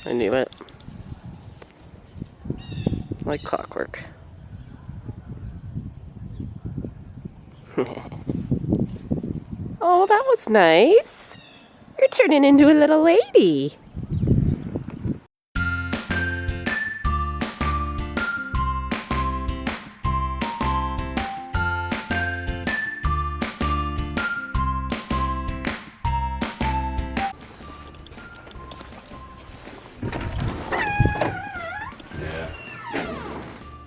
I knew it. Like clockwork. Oh, that was nice. You're turning into a little lady.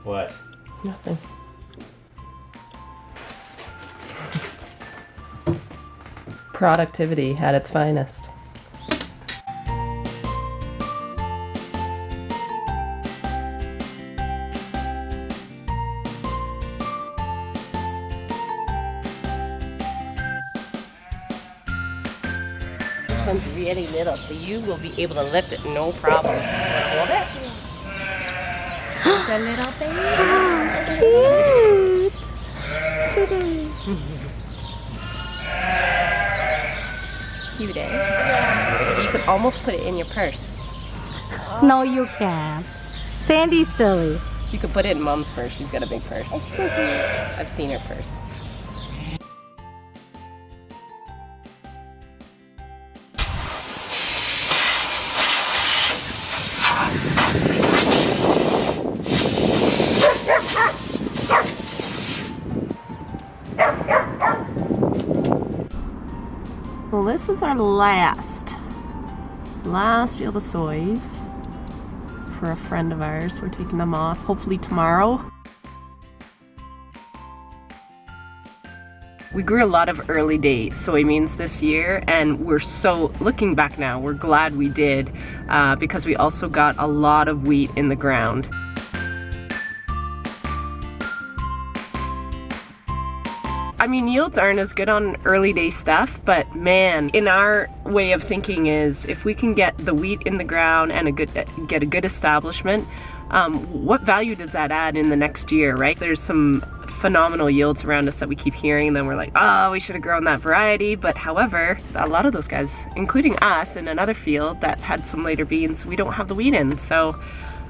What? Nothing. Productivity at its finest. This one's really little, so you will be able to lift it no problem. Want to hold it? It's a little baby. Cute. Cute, eh? You could almost put it in your purse. No, you can't. Sandy's silly. You could put it in Mom's purse. She's got a big purse. I've seen her purse. Well, this is our last field of soys for a friend of ours. We're taking them off hopefully tomorrow. We grew a lot of early day soybeans this year, and we're so, looking back now, we're glad we did because we also got a lot of wheat in the ground. I mean, yields aren't as good on early day stuff, but man, in our way of thinking is if we can get the wheat in the ground and get a good establishment, what value does that add in the next year, right? There's some phenomenal yields around us that we keep hearing, and then we're like, oh, we should have grown that variety. But however, a lot of those guys, including us in another field that had some later beans, we don't have the wheat in. So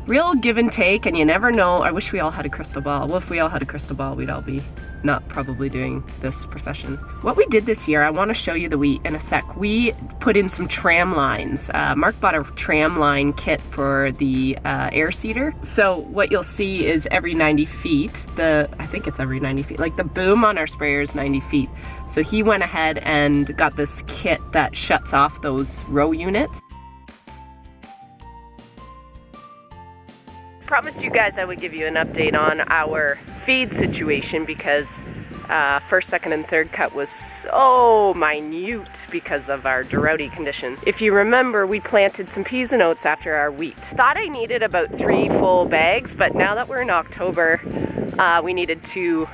real give and take, and you never know. I wish we all had a crystal ball. Well, if we all had a crystal ball, we'd all be not probably doing this profession. What we did this year, I want to show you the wheat in a sec. We put in some tram lines. Mark bought a tram line kit for the air seeder. So what you'll see is every 90 feet, I think it's every 90 feet, like the boom on our sprayer is 90 feet. So he went ahead and got this kit that shuts off those row units. Promised you guys I would give you an update on our feed situation because first, second, and third cut was so minute because of our droughty condition. If you remember, we planted some peas and oats after our wheat. Thought I needed about 3 full bags, but now that we're in October, we needed two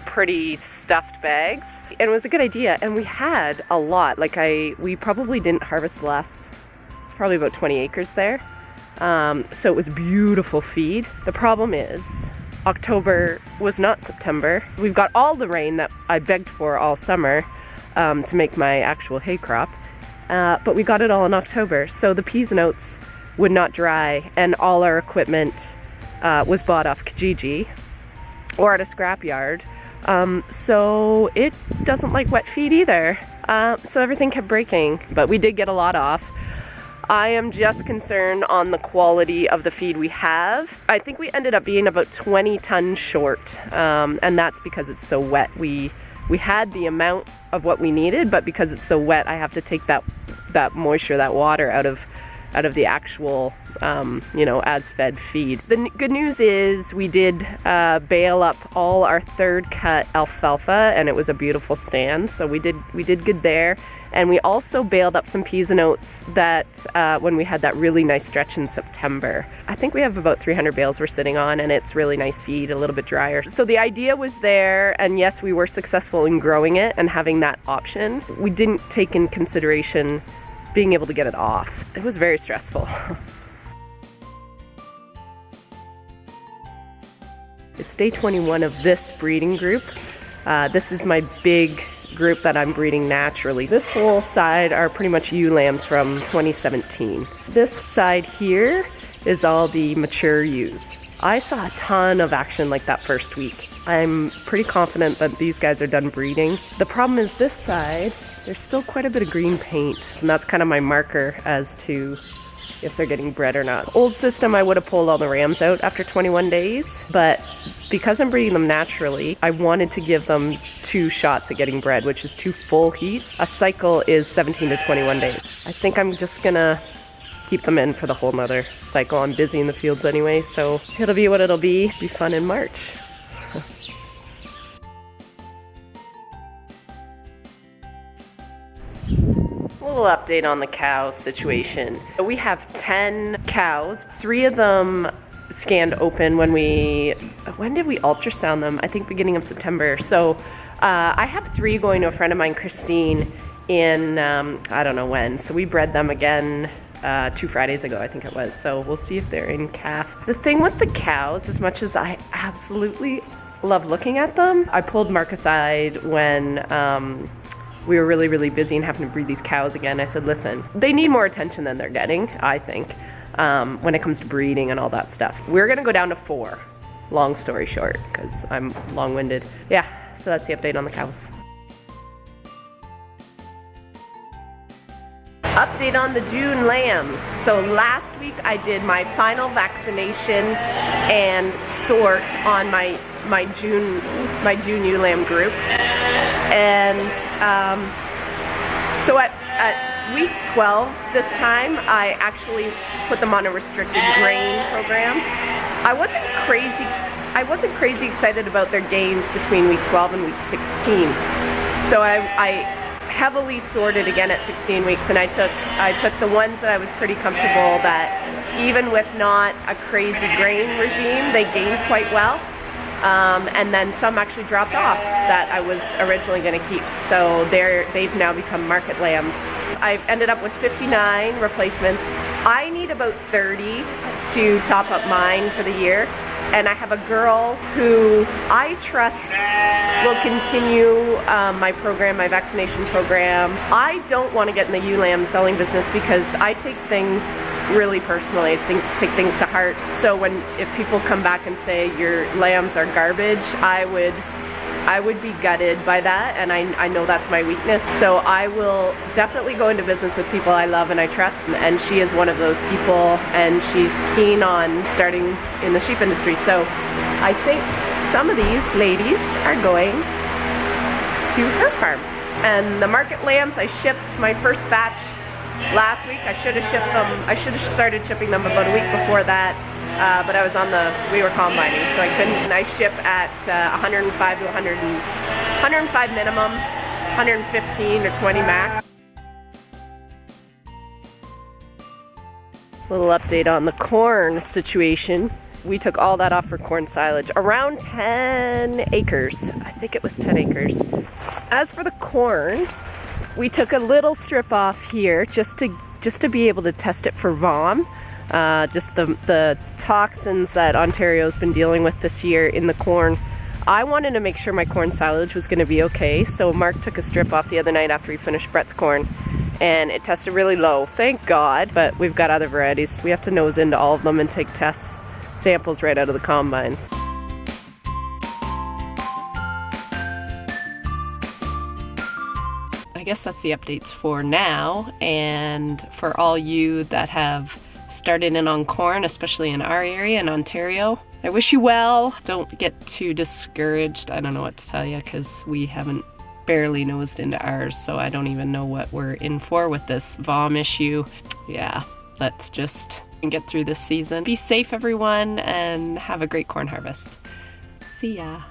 pretty stuffed bags. And it was a good idea, and we had a lot. Like we probably didn't harvest the last, it's probably about 20 acres there. So it was beautiful feed. The problem is October was not September. We've got all the rain that I begged for all summer to make my actual hay crop, but we got it all in October. So the peas and oats would not dry, and all our equipment was bought off Kijiji or at a scrapyard. So it doesn't like wet feed either. So everything kept breaking, but we did get a lot off. I am just concerned on the quality of the feed we have. I think we ended up being about 20 tons short, and that's because it's so wet. We had the amount of what we needed, but because it's so wet, I have to take that moisture, that water out of the actual, as fed feed. The good news is we did bale up all our third cut alfalfa, and it was a beautiful stand. So we did good there. And we also baled up some peas and oats that when we had that really nice stretch in September. I think we have about 300 bales we're sitting on, and it's really nice feed, a little bit drier. So the idea was there, and yes, we were successful in growing it and having that option. We didn't take in consideration being able to get it off. It was very stressful. It's day 21 of this breeding group. This is my big group that I'm breeding naturally. This whole side are pretty much ewe lambs from 2017. This side here is all the mature ewes. I saw a ton of action like that first week. I'm pretty confident that these guys are done breeding. The problem is this side, there's still quite a bit of green paint, and that's kind of my marker as to if they're getting bred or not. Old system, I would have pulled all the rams out after 21 days, but because I'm breeding them naturally, I wanted to give them 2 shots at getting bred, which is 2 full heats. A cycle is 17 to 21 days. I think I'm just gonna keep them in for the whole nother cycle. I'm busy in the fields anyway, so it'll be what it'll be. Be fun in March. A little update on the cow situation. We have 10 cows. 3 of them scanned open when did we ultrasound them? I think beginning of September. So I have 3 going to a friend of mine, Christine, in I don't know when. So we bred them again 2 Fridays ago, I think it was. So we'll see if they're in calf. The thing with the cows, as much as I absolutely love looking at them, I pulled Mark aside when we were really, really busy and having to breed these cows again. I said, listen, they need more attention than they're getting, I think, when it comes to breeding and all that stuff. We're gonna go down to 4, long story short, because I'm long-winded. Yeah, so that's the update on the cows. Update on the June lambs. So last week I did my final vaccination and sort on my June ewe lamb group, and so at week 12 this time I actually put them on a restricted grain program. I wasn't crazy excited about their gains between week 12 and week 16, so I heavily sorted again at 16 weeks, and I took the ones that I was pretty comfortable that even with not a crazy grain regime, they gained quite well. And then some actually dropped off that I was originally going to keep. So they've now become market lambs. I've ended up with 59 replacements. I need about 30 to top up mine for the year. And I have a girl who I trust will continue my program, my vaccination program. I don't want to get in the ewe lamb selling business because I take things really personally. I take things to heart. So if people come back and say your lambs are garbage, I would be gutted by that, and I know that's my weakness. So I will definitely go into business with people I love and I trust, and she is one of those people, and she's keen on starting in the sheep industry. So I think some of these ladies are going to her farm. And the market lambs, I shipped my first batch last week. I should have started shipping them about a week before that, but we were combining, so I couldn't. And I ship at 105 to 105 minimum, 115 or 20 max. Little update on the corn situation. We took all that off for corn silage, around 10 acres. I think it was 10 acres. As for the corn, we took a little strip off here just to be able to test it for VOM, just the toxins that Ontario's been dealing with this year in the corn. I wanted to make sure my corn silage was going to be okay, so Mark took a strip off the other night after he finished Brett's corn, and it tested really low, thank God, but we've got other varieties. We have to nose into all of them and take samples right out of the combines. I guess that's the updates for now, and for all you that have started in on corn, especially in our area in Ontario, I wish you well. Don't get too discouraged. I don't know what to tell you because we haven't barely nosed into ours, so I don't even know what we're in for with this VOM issue. Yeah, let's just get through this season. Be safe, everyone, and have a great corn harvest. See ya.